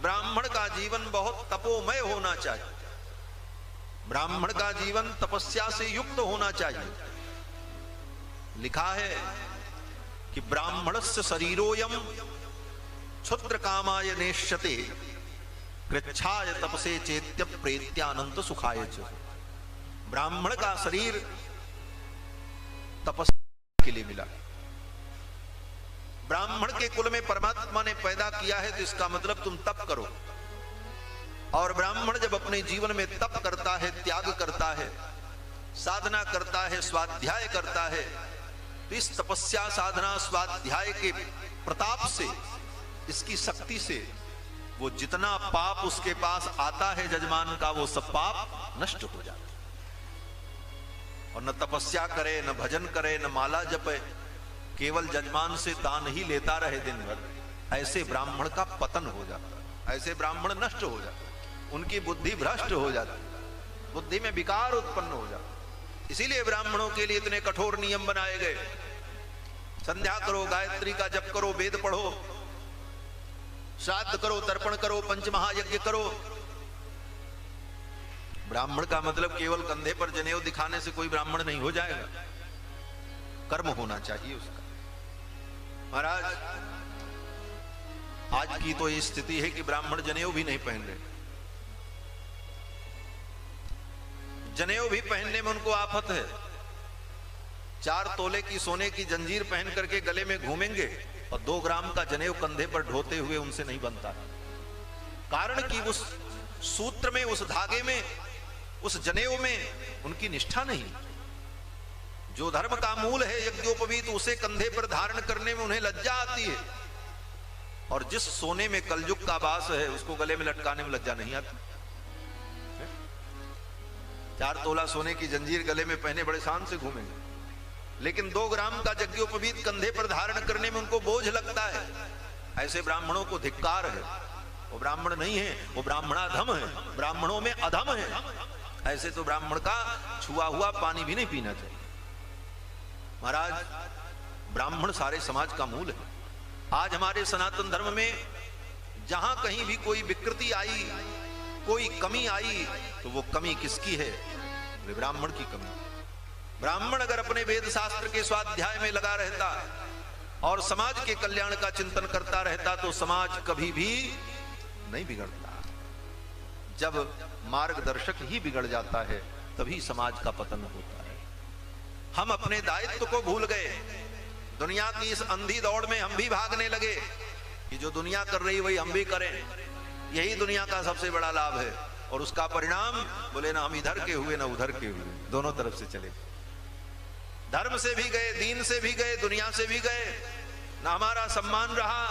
ब्राह्मण का जीवन बहुत तपोमय होना चाहिए, ब्राह्मण का जीवन तपस्या से युक्त होना चाहिए। लिखा है कि ब्राह्मणस्य शरीरोयम क्षुद्र कामाय नेष्यते कृच्छाय तपसे चेत्य प्रेत्यानंत सुखाय च। ब्राह्मण का शरीर तपस्या के लिए मिला। ब्राह्मण के कुल में परमात्मा ने पैदा किया है तो इसका मतलब तुम तप करो। और ब्राह्मण जब अपने जीवन में तप करता है, त्याग करता है, साधना करता है, स्वाध्याय करता है, तो इस तपस्या साधना स्वाध्याय के प्रताप से, इसकी शक्ति से वो जितना पाप उसके पास आता है जजमान का, वो सब पाप नष्ट हो जाता है। और न तपस्या करे, न भजन करे, न माला जपे, केवल जजमान से दान ही लेता रहे दिन भर, ऐसे ब्राह्मण का पतन हो जाता है, ऐसे ब्राह्मण नष्ट हो जाते हैं, उनकी बुद्धि भ्रष्ट हो जाती है, बुद्धि में विकार उत्पन्न हो जाता है। इसीलिए ब्राह्मणों के लिए इतने कठोर नियम बनाए गए। संध्या करो, गायत्री का जप करो, वेद पढ़ो, श्राद्ध करो, तर्पण करो, पंचमहायज्ञ करो। ब्राह्मण का मतलब केवल कंधे पर जनेऊ दिखाने से कोई ब्राह्मण नहीं हो जाएगा, कर्म होना चाहिए उसका। महाराज, आज की तो ये स्थिति है कि ब्राह्मण जनेऊ भी नहीं पहन रहे। जनेऊ भी पहनने में उनको आफत है। 4 तोले की सोने की जंजीर पहन करके गले में घूमेंगे और 2 ग्राम का जनेऊ कंधे पर ढोते हुए उनसे नहीं बनता। कारण कि उस सूत्र में, उस धागे में, उस जनेऊ में उनकी निष्ठा नहीं। जो धर्म का मूल है यज्ञोपवीत, उसे कंधे पर धारण करने में उन्हें लज्जा आती है। और जिस सोने में कलयुग का वास है उसको गले में लटकाने में लज्जा नहीं आती। 4 तोला सोने की जंजीर गले में पहने बड़े शान से घूमेंगे, लेकिन 2 ग्राम का यज्ञोपवीत कंधे पर धारण करने में उनको बोझ लगता है। ऐसे ब्राह्मणों को धिक्कार है। वो ब्राह्मण नहीं है, वो ब्राह्मणाधम है, ब्राह्मणों में अधम है। ऐसे तो ब्राह्मण का छुआ हुआ पानी भी नहीं पीना चाहिए। महाराज, ब्राह्मण सारे समाज का मूल है। आज हमारे सनातन धर्म में जहां कहीं भी कोई विकृति आई, कोई कमी आई, तो वो कमी किसकी है? वे ब्राह्मण की कमी। ब्राह्मण अगर अपने वेद शास्त्र के स्वाध्याय में लगा रहता और समाज के कल्याण का चिंतन करता रहता तो समाज कभी भी नहीं बिगड़ता। जब मार्गदर्शक ही बिगड़ जाता है तभी समाज का पतन होता है। हम अपने दायित्व को भूल गए। दुनिया की इस अंधी दौड़ में हम भी भागने लगे कि जो दुनिया कर रही वही हम भी करें। यही दुनिया का सबसे बड़ा लाभ है। और उसका परिणाम बोले ना हम इधर के हुए ना उधर के हुए, दोनों तरफ से चले। धर्म से भी गए, दीन से भी गए, दुनिया से भी गए। न हमारा सम्मान रहा,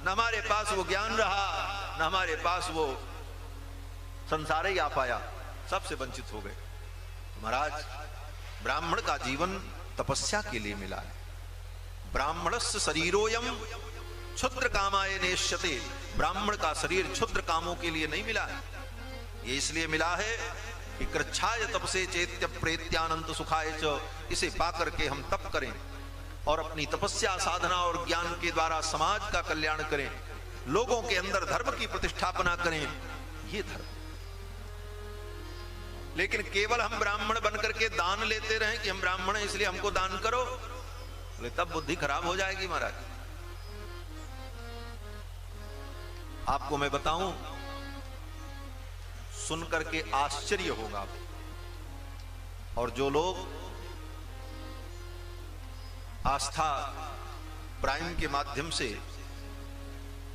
न हमारे पास वो ज्ञान रहा, न हमारे पास वो संसार ही आ पाया, सबसे वंचित हो गए। महाराज, ब्राह्मण का जीवन तपस्या के लिए मिला है। ब्राह्मणस्य शरीरोयम क्षुद्र कामाय नेष्यते। ब्राह्मण का शरीर क्षुद्र कामों के लिए नहीं मिला है। ये इसलिए मिला है कि कृच्छाय तपसे चेत्य प्रेत्यानंत सुखाय च। इसे पाकर के हम तप करें और अपनी तपस्या साधना और ज्ञान के द्वारा समाज का कल्याण करें, लोगों के अंदर धर्म की प्रतिष्ठापना करें। ये धर्म। लेकिन केवल हम ब्राह्मण बनकर के दान लेते रहें कि हम ब्राह्मण हैं इसलिए हमको दान करो, बोले तब बुद्धि खराब हो जाएगी। महाराज, आपको मैं बताऊं, सुनकर के आश्चर्य होगा। और जो लोग आस्था प्राइम के माध्यम से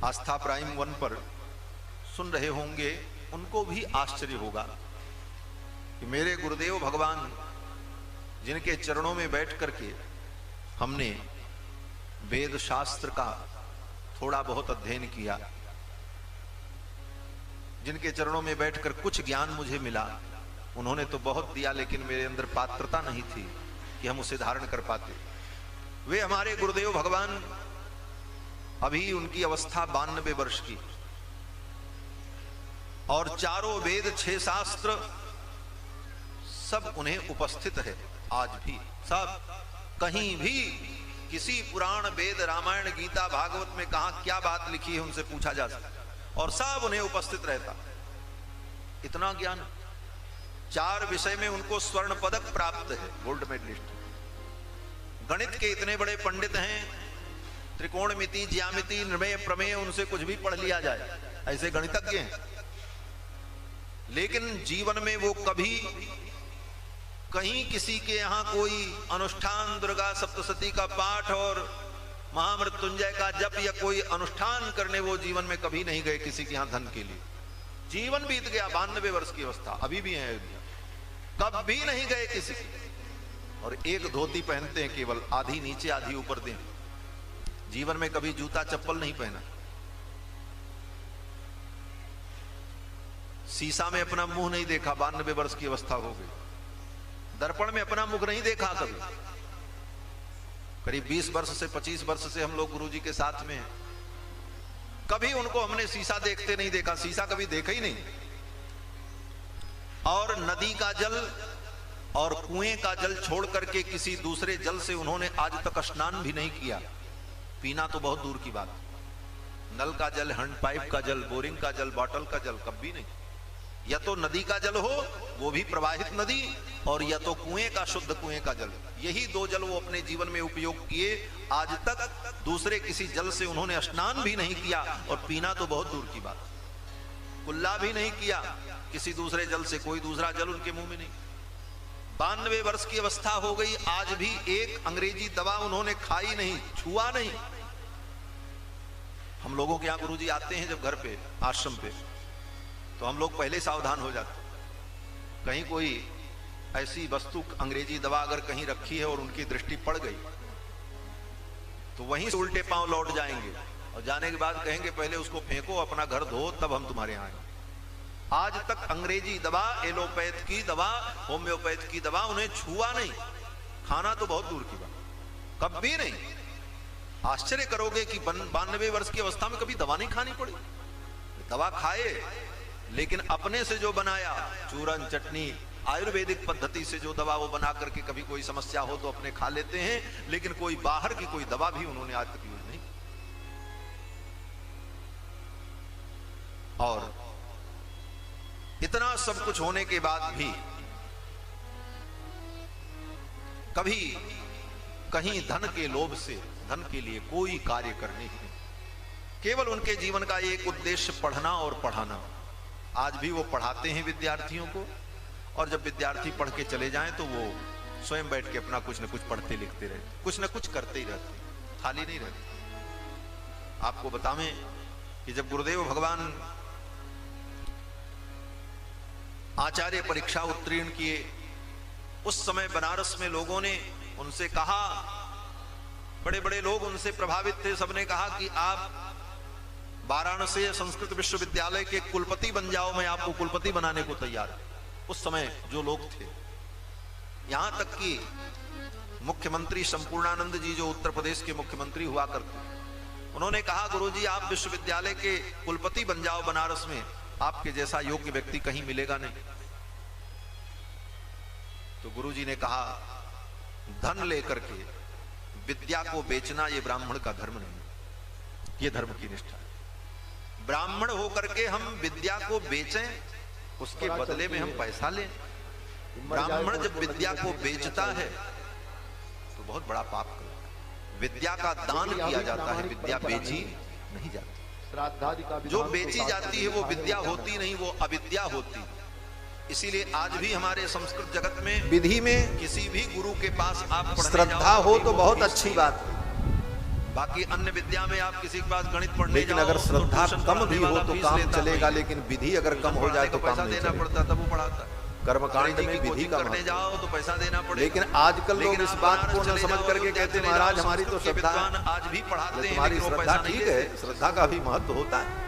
आस्था प्राइम 1 पर सुन रहे होंगे, उनको भी आश्चर्य होगा कि मेरे गुरुदेव भगवान जिनके चरणों में बैठ करके हमने वेद शास्त्र का थोड़ा बहुत अध्ययन किया, जिनके चरणों में बैठकर कुछ ज्ञान मुझे मिला, उन्होंने तो बहुत दिया लेकिन मेरे अंदर पात्रता नहीं थी कि हम उसे धारण कर पाते। वे हमारे गुरुदेव भगवान, अभी उनकी अवस्था 92 वर्ष की, और चारों वेद 6 शास्त्र सब उन्हें उपस्थित है। आज भी सब, कहीं भी किसी पुराण वेद रामायण गीता भागवत में कहा क्या बात लिखी है उनसे पूछा जा सकता। और सब उन्हें उपस्थित रहता। इतना ज्ञान, 4 विषय में उनको स्वर्ण पदक प्राप्त है, गोल्ड मेडलिस्ट। गणित के इतने बड़े पंडित हैं, त्रिकोणमिति, ज्यामिति, निर्मेय, प्रमेय, उनसे कुछ भी पढ़ लिया जाए, ऐसे गणितज्ञ हैं। लेकिन जीवन में वो कभी कहीं किसी के यहां कोई अनुष्ठान, दुर्गा सप्तशती का पाठ और महामृत्युंजय का जप या कोई अनुष्ठान करने वो जीवन में कभी नहीं गए किसी के यहां धन के लिए। जीवन बीत गया, 92 वर्ष की अवस्था, अभी भी है अयोध्या, कभी नहीं गए किसी की। और एक धोती पहनते हैं केवल, आधी नीचे आधी ऊपर दें। जीवन में कभी जूता चप्पल नहीं पहना। शीशा में अपना मुंह नहीं देखा, 92 वर्ष की अवस्था हो गई। दर्पण में अपना मुख नहीं देखा कभी। करीब 20 वर्ष से 25 वर्ष से हम लोग गुरुजी के साथ में हैं, कभी उनको हमने शीशा देखते नहीं देखा, शीशा कभी देखा ही नहीं। और नदी का जल और कुएं का जल छोड़ करके किसी दूसरे जल से उन्होंने आज तक स्नान भी नहीं किया। पीना तो बहुत दूर की बात, नल का जल, हैंडपाइप का जल, बोरिंग का जल, बॉटल का जल कभी नहीं। या तो नदी का जल हो, वो भी प्रवाहित नदी, और या तो कुएं का, शुद्ध कुएं का जल। यही 2 जल वो अपने जीवन में उपयोग किए। आज तक दूसरे किसी जल से उन्होंने स्नान भी नहीं किया, और पीना तो बहुत दूर की बात, कुल्ला भी नहीं किया किसी दूसरे जल से, कोई दूसरा जल उनके मुंह में नहीं। 92 वर्ष की अवस्था हो गई, आज भी एक अंग्रेजी दवा उन्होंने खाई नहीं, छुआ नहीं। हम लोगों के यहाँ गुरुजी आते हैं जब घर पे, आश्रम पे, तो हम लोग पहले सावधान हो जाते। कहीं कोई ऐसी वस्तु, अंग्रेजी दवा अगर कहीं रखी है और उनकी दृष्टि पड़ गई, तो वहीं से उल्टे पांव लौट जाएंगे, और जाने के बाद कहेंगे पहले उसको फेंको, अपना घर धो, तब हम तुम्हारे यहाँ आएंगे। आज तक अंग्रेजी दवा, एलोपैथ की दवा, होम्योपैथ की दवा उन्हें छुआ नहीं। खाना तो बहुत दूर की बात, कभी नहीं। आश्चर्य करोगे कि 92 वर्ष की अवस्था में कभी दवा नहीं खानी पड़ी। दवा खाए, लेकिन अपने से जो बनाया, चूरन, चटनी, आयुर्वेदिक पद्धति से जो दवा वो बना करके, कभी कोई समस्या हो तो अपने खा लेते हैं, लेकिन कोई बाहर की कोई दवा भी उन्होंने आज तक यूज नहीं। और इतना सब कुछ होने के बाद भी कभी कहीं धन के लोभ से, धन के लिए कोई कार्य करने ही नहीं। केवल उनके जीवन का एक उद्देश्य पढ़ना और पढ़ाना। आज भी वो पढ़ाते हैं विद्यार्थियों को, और जब विद्यार्थी पढ़ के चले जाएं तो वो स्वयं बैठ के अपना कुछ न कुछ पढ़ते लिखते रहते, कुछ न कुछ करते ही रहते, खाली नहीं रहते। आपको बतावें कि जब गुरुदेव भगवान आचार्य परीक्षा उत्तीर्ण किए, उस समय बनारस में लोगों ने उनसे कहा, बड़े बड़े लोग उनसे प्रभावित थे, सबने कहा कि आप वाराणसी संस्कृत विश्वविद्यालय के कुलपति बन जाओ, मैं आपको कुलपति बनाने को तैयार हूं। उस समय जो लोग थे, यहां तक कि मुख्यमंत्री संपूर्णानंद जी जो उत्तर प्रदेश के मुख्यमंत्री हुआ करते, उन्होंने कहा गुरुजी आप विश्वविद्यालय के कुलपति बन जाओ बनारस में, आपके जैसा योग्य व्यक्ति कहीं मिलेगा नहीं। तो गुरुजी ने कहा, धन लेकर के विद्या को बेचना ये ब्राह्मण का धर्म नहीं, ये धर्म की निष्ठा है। ब्राह्मण होकर के हम विद्या को बेचें, उसके बदले में हम पैसा लें। ब्राह्मण जब विद्या को बेचता है तो बहुत बड़ा पाप करता है। विद्या का दान किया जाता है, विद्या बेची नहीं जाती। जो बेची जाती है वो विद्या होती नहीं, वो अविद्या होती। इसीलिए आज भी हमारे संस्कृत जगत में विधि में किसी भी गुरु के पास आप श्रद्धा हो तो बहुत अच्छी बात, बाकी अन्य विद्या में आप किसी के पास गणित पढ़ने जाओ, लेकिन अगर श्रद्धा कम भी हो तो काम चलेगा, लेकिन विधि अगर कम हो जाए तो पैसा देना पड़ता, तब वो पढ़ाता। कर्मकांड में विधि का करने जाओ तो पैसा देना पड़ेगा। लेकिन आजकल लोग इस बात को न समझ करके कहते हैं महाराज हमारी तो श्रद्धा, आज भी पढ़ाते हैं, तुम्हारी श्रद्धा ठीक है, श्रद्धा का भी महत्व होता है,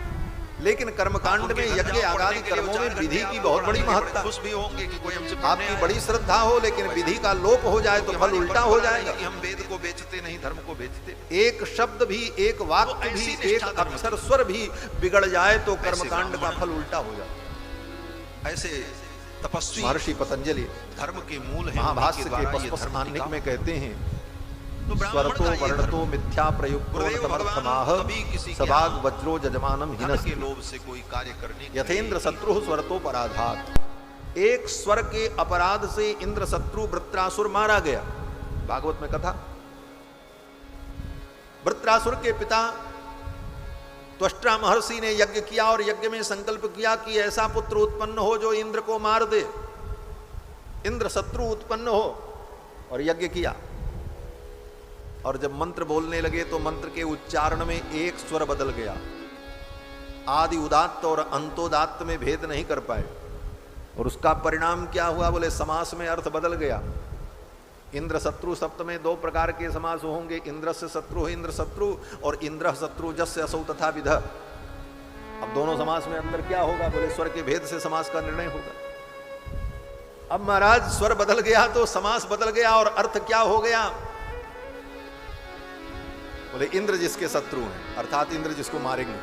लेकिन कर्मकांड में, यज्ञ आदि कर्मों में विधि की बहुत बड़ी महत्ता। खुश भी होंगे कि कोई हमसे, आपकी बड़ी श्रद्धा हो लेकिन विधि का लोप हो जाए तो फल उल्टा हो जाएगा। कि हम वेद को बेचते नहीं, धर्म को बेचते। एक शब्द भी, एक वाक्य भी, एक अक्षर स्वर भी बिगड़ जाए तो कर्मकांड का फल उल्टा हो जाए। ऐसे तपस्वी महर्षि पतंजलि धर्म के मूल हैं। महाभाष्य के पुष्पस्थानिक में कहते हैं स्वरतो वर्णतो मिथ्या प्रयुक्तो तमर्थमाह सभाग वज्रो जजमानम हिनस्ति के लोभ से कोई कार्य करने यथेंद्र शत्रु स्वरतो पराधात। एक स्वर के अपराध से इंद्र शत्रु वृत्रासुर मारा गया। भागवत में कथा, वृत्रासुर के पिता त्वष्ट्रा महर्षि ने यज्ञ किया और यज्ञ में संकल्प किया कि ऐसा पुत्र उत्पन्न हो जो इंद्र को मार दे, इंद्र शत्रु उत्पन्न हो, और यज्ञ किया। और जब मंत्र बोलने लगे तो मंत्र के उच्चारण में एक स्वर बदल गया। आदि उदात्त और अंतोदात्त में भेद नहीं कर पाए, और उसका परिणाम क्या हुआ बोले समास में अर्थ बदल गया। इंद्र शत्रु शब्द में दो प्रकार के समास होंगे, इंद्र से शत्रु है इंद्र शत्रु, और इंद्र शत्रु जस्य असौ तथा विध। अब दोनों समास में अंतर क्या होगा बोले स्वर के भेद से समास का निर्णय होगा। अब महाराज स्वर बदल गया तो समास बदल गया, और अर्थ क्या हो गया बोले इंद्र जिसके शत्रु हैं, अर्थात इंद्र जिसको मारेंगे।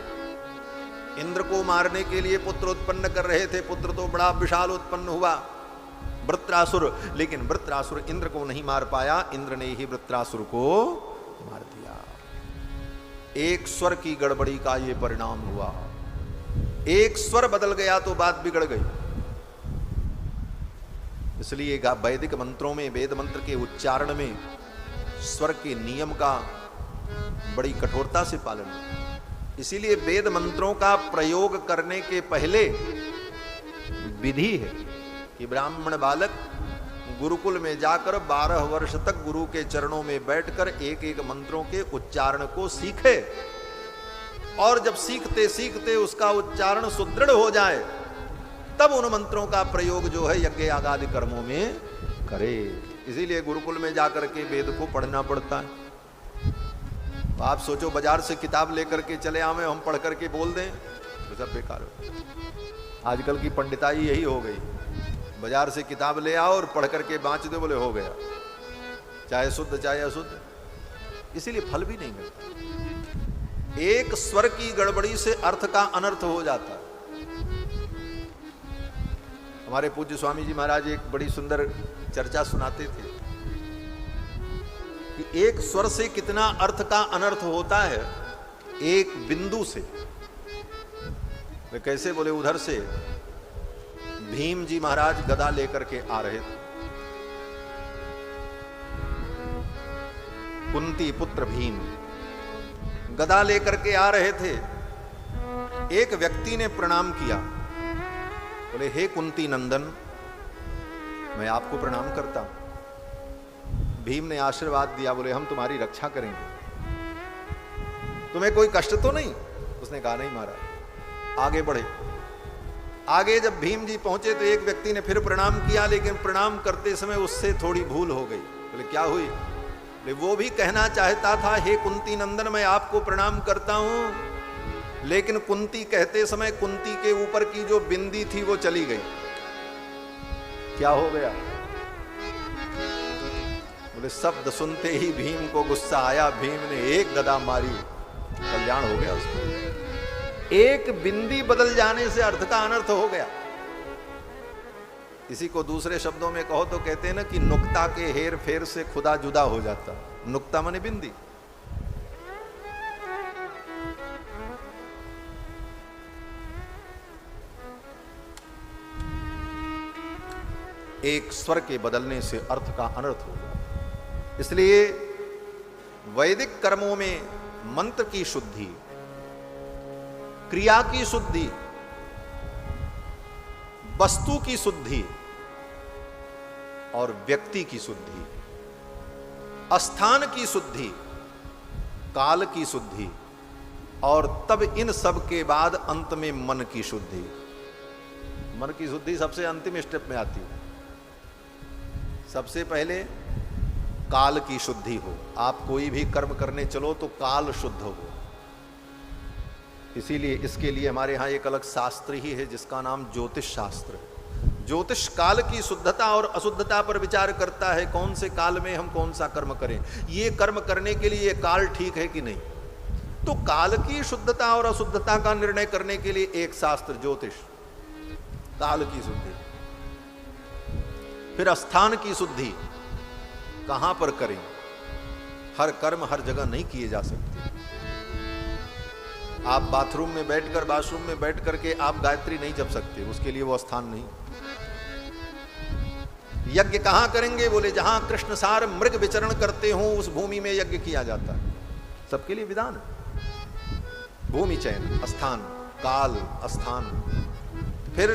इंद्र को मारने के लिए पुत्र उत्पन्न कर रहे थे, पुत्र तो बड़ा विशाल उत्पन्न हुआ वृत्रासुर, लेकिन वृत्रासुर इंद्र को नहीं मार पाया, इंद्र ने ही वृत्रासुर को मार दिया। एक स्वर की गड़बड़ी का यह परिणाम हुआ। एक स्वर बदल गया तो बात बिगड़ गई। इसलिए वैदिक मंत्रों में, वेद मंत्र के उच्चारण में स्वर के नियम का बड़ी कठोरता से पालन है। इसीलिए वेद मंत्रों का प्रयोग करने के पहले विधि है कि ब्राह्मण बालक गुरुकुल में जाकर 12 वर्ष तक गुरु के चरणों में बैठकर एक एक मंत्रों के उच्चारण को सीखे, और जब सीखते सीखते उसका उच्चारण सुदृढ़ हो जाए तब उन मंत्रों का प्रयोग जो है यज्ञ आदि कर्मों में करे। इसीलिए गुरुकुल में जाकर के वेद को पढ़ना पड़ता है। आप सोचो बाजार से किताब लेकर के चले आवे, हम पढ़ करके बोल दें तो सब बेकार हो। आजकल की पंडिताई यही हो गई, बाजार से किताब ले आओ और पढ़ करके बाँच दो, बोले हो गया, चाहे शुद्ध चाहे अशुद्ध। इसीलिए फल भी नहीं मिलता। एक स्वर की गड़बड़ी से अर्थ का अनर्थ हो जाता है। हमारे पूज्य स्वामी जी महाराज एक बड़ी सुंदर चर्चा सुनाते थे कि एक स्वर से कितना अर्थ का अनर्थ होता है, एक बिंदु से। वे कैसे बोले, उधर से भीम जी महाराज गदा लेकर के आ रहे थे, कुंती पुत्र भीम गदा लेकर के आ रहे थे। एक व्यक्ति ने प्रणाम किया, बोले हे कुंती नंदन, मैं आपको प्रणाम करता हूं। भीम ने आशीर्वाद दिया, बोले हम तुम्हारी रक्षा करेंगे, तुम्हें कोई कष्ट तो नहीं? उसने कहा नहीं महाराज। आगे बढ़े। आगे जब भीम जी पहुंचे तो एक व्यक्ति ने फिर प्रणाम किया, लेकिन प्रणाम करते समय उससे थोड़ी भूल हो गई। बोले क्या हुई? बोले वो भी कहना चाहता था हे कुंती नंदन मैं आपको प्रणाम करता हूं, लेकिन कुंती कहते समय कुंती के ऊपर की जो बिंदी थी वो चली गई। क्या हो गया? बोले शब्द सुनते ही भीम को गुस्सा आया, भीम ने एक गदा मारी, कल्याण हो गया उसको। एक बिंदी बदल जाने से अर्थ का अनर्थ हो गया। इसी को दूसरे शब्दों में कहो तो कहते हैं ना कि नुक्ता के हेर फेर से खुदा जुदा हो जाता। नुक्ता माने बिंदी। एक स्वर के बदलने से अर्थ का अनर्थ हो गया। इसलिए वैदिक कर्मों में मंत्र की शुद्धि, क्रिया की शुद्धि, वस्तु की शुद्धि और व्यक्ति की शुद्धि, स्थान की शुद्धि, काल की शुद्धि, और तब इन सब के बाद अंत में मन की शुद्धि। मन की शुद्धि सबसे अंतिम स्टेप में आती है। सबसे पहले काल की शुद्धि हो। आप कोई भी कर्म करने चलो तो काल शुद्ध हो। इसीलिए इसके लिए हमारे यहाँ एक अलग शास्त्र ही है जिसका नाम ज्योतिष शास्त्र है। ज्योतिष काल की शुद्धता और अशुद्धता पर विचार करता है, कौन से काल में हम कौन सा कर्म करें, ये कर्म करने के लिए ये काल ठीक है कि नहीं। तो काल की शुद्धता और अशुद्धता का निर्णय करने के लिए एक शास्त्र ज्योतिष, काल की शुद्धि। फिर स्थान की शुद्धि, कहां पर करें, हर कर्म हर जगह नहीं किए जा सकते। आप बाथरूम में बैठकर, वॉशरूम में बैठ करके आप गायत्री नहीं जप सकते, उसके लिए वो स्थान नहीं। यज्ञ कहां करेंगे? बोले जहां कृष्ण सार मृग विचरण करते हो उस भूमि में यज्ञ किया जाता है। सबके लिए विधान है। भूमि चयन, स्थान, काल, स्थान, फिर